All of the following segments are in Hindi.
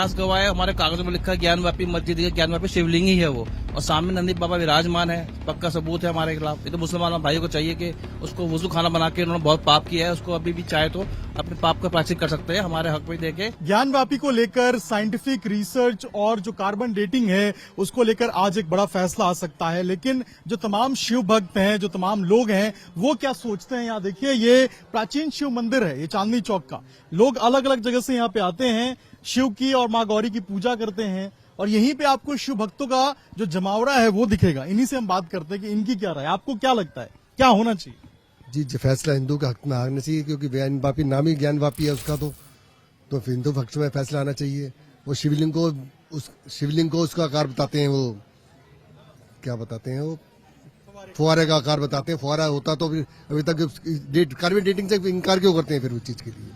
इतिहास गवाह है, हमारे कागजों में लिखा है ज्ञानवापी मस्जिद है, ज्ञानवापी शिवलिंग ही है वो, और सामने नंदी बाबा विराजमान है, पक्का सबूत है हमारे खिलाफ। ये तो मुसलमान भाइयों को चाहिए कि उसको वुजू खाना बना के उन्होंने बहुत पाप किया है, उसको अभी भी चाहे तो अपने पाप का प्रायश्चित कर सकते हैं, हमारे हक में देके। ज्ञानवापी को लेकर साइंटिफिक रिसर्च और जो कार्बन डेटिंग है उसको लेकर आज एक बड़ा फैसला आ सकता है, लेकिन जो तमाम शिव भक्त हैं, जो तमाम लोग हैं, वो क्या सोचते हैं। यहाँ देखिए, ये प्राचीन शिव मंदिर है, ये चांदनी चौक का। लोग अलग अलग जगह से यहाँ पे आते हैं, शिव की और माँ गौरी की पूजा करते हैं, और यहीं पे आपको शिव भक्तों का जो जमावड़ा है वो दिखेगा। इन्हीं से हम बात करते हैं कि इनकी क्या राय, आपको क्या लगता है क्या होना चाहिए। जी, जो फैसला हिंदू के हक में आना चाहिए, क्योंकि ज्ञानवापी नाम ही ज्ञानवापी है उसका, तो हिंदू पक्ष में फैसला आना चाहिए। वो शिवलिंग को उसका आकार बताते हैं, वो क्या बताते हैं, वो फुहारे का आकार बताते हैं। फुहारा होता तो फिर अभी तक कार्बन डेटिंग से इनकार क्यों करते हैं फिर उस चीज के लिए।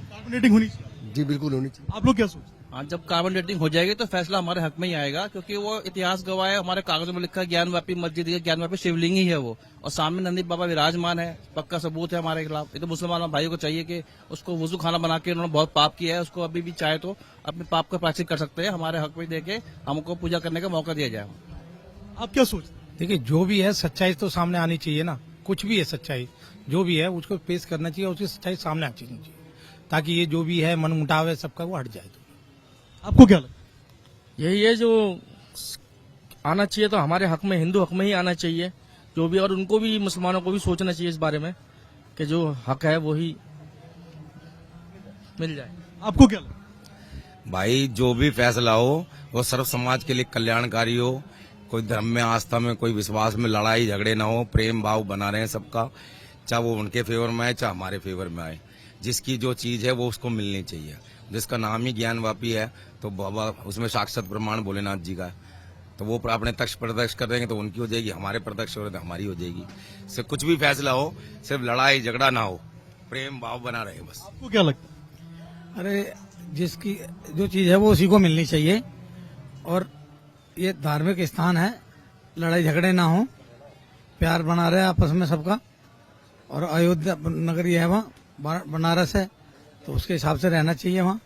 कार्बन डेटिंग होनी चाहिए। जी बिल्कुल होनी चाहिए। आप लोग क्या सोचते हैं। हाँ, जब कार्बन डेटिंग हो जाएगी तो फैसला हमारे हक में ही आएगा, क्योंकि वो इतिहास गवाह है, हमारे कागजों में लिखा है ज्ञानवापी मस्जिद है, ज्ञानवापी शिवलिंग ही है वो, और सामने नंदी बाबा विराजमान है, पक्का सबूत है हमारे खिलाफ। ये तो मुसलमान भाइयों को चाहिए कि उसको वुजू खाना बना के उन्होंने बहुत पाप किया है, उसको अभी भी चाहे तो अपने पाप का प्रायश्चित कर सकते हैं, हमारे हक में देके हमको पूजा करने का मौका दिया जाए। आप क्या सोचते हैं। देखिए, जो भी है सच्चाई तो सामने आनी चाहिए ना। कुछ भी है सच्चाई जो भी है उसको पेश करना चाहिए, उसकी सच्चाई सामने आनी चाहिए, ताकि ये जो भी है मन मुटाव है सबका वो हट जाए। आपको क्या लगता है। यही है जो आना चाहिए, तो हमारे हक में, हिंदू हक में ही आना चाहिए जो भी, और उनको भी, मुसलमानों को भी सोचना चाहिए इस बारे में कि जो हक है वो ही मिल जाए। आपको क्या लगता है। भाई, जो भी फैसला हो वो सर्व समाज के लिए कल्याणकारी हो। कोई धर्म में, आस्था में, कोई विश्वास में लड़ाई झगड़े ना हो, प्रेम भाव बना रहे सबका, चाहे वो उनके फेवर में आए चाहे हमारे फेवर में आए। जिसकी जो चीज है वो उसको मिलनी चाहिए। जिसका नाम ही ज्ञानवापी है तो बाबा उसमें साक्षात प्रमाण भोलेनाथ जी का है, तो वो अपने तक्ष प्रत्यक्ष कर देंगे तो उनकी हो जाएगी, हमारे प्रत्यक्ष हो रहे तो हमारी हो जाएगी। से कुछ भी फैसला हो, सिर्फ लड़ाई झगड़ा ना हो, प्रेम भाव बना रहे बस। आपको क्या लगता है। अरे, जिसकी जो चीज है वो उसी को मिलनी चाहिए, और ये धार्मिक स्थान है, लड़ाई झगड़े ना हो, प्यार बना रहे आपस में सबका। और अयोध्या नगरी है वहाँ, बनारस है, तो उसके हिसाब से रहना चाहिए। वहाँ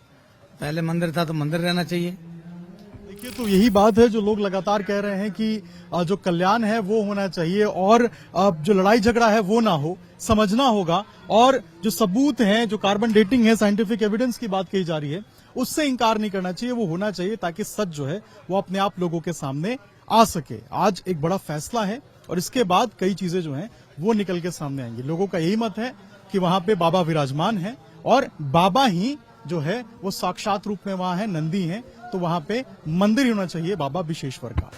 पहले मंदिर था तो मंदिर रहना चाहिए। देखिए, तो यही बात है जो लोग लगातार कह रहे हैं कि जो कल्याण है वो होना चाहिए, और जो लड़ाई झगड़ा है वो ना हो, समझना होगा। और जो सबूत हैं, जो कार्बन डेटिंग है, साइंटिफिक एविडेंस की बात कही जा रही है, उससे इंकार नहीं करना चाहिए, वो होना चाहिए, ताकि सच जो है वो अपने आप लोगों के सामने आ सके। आज एक बड़ा फैसला है, और इसके बाद कई चीजें जो हैं वो निकल के सामने आएंगी। लोगों का यही मत है कि वहां पे बाबा विराजमान है, और बाबा ही जो है वो साक्षात रूप में वहां है, नंदी है, तो वहां पे मंदिर ही होना चाहिए बाबा विश्वेश्वर का।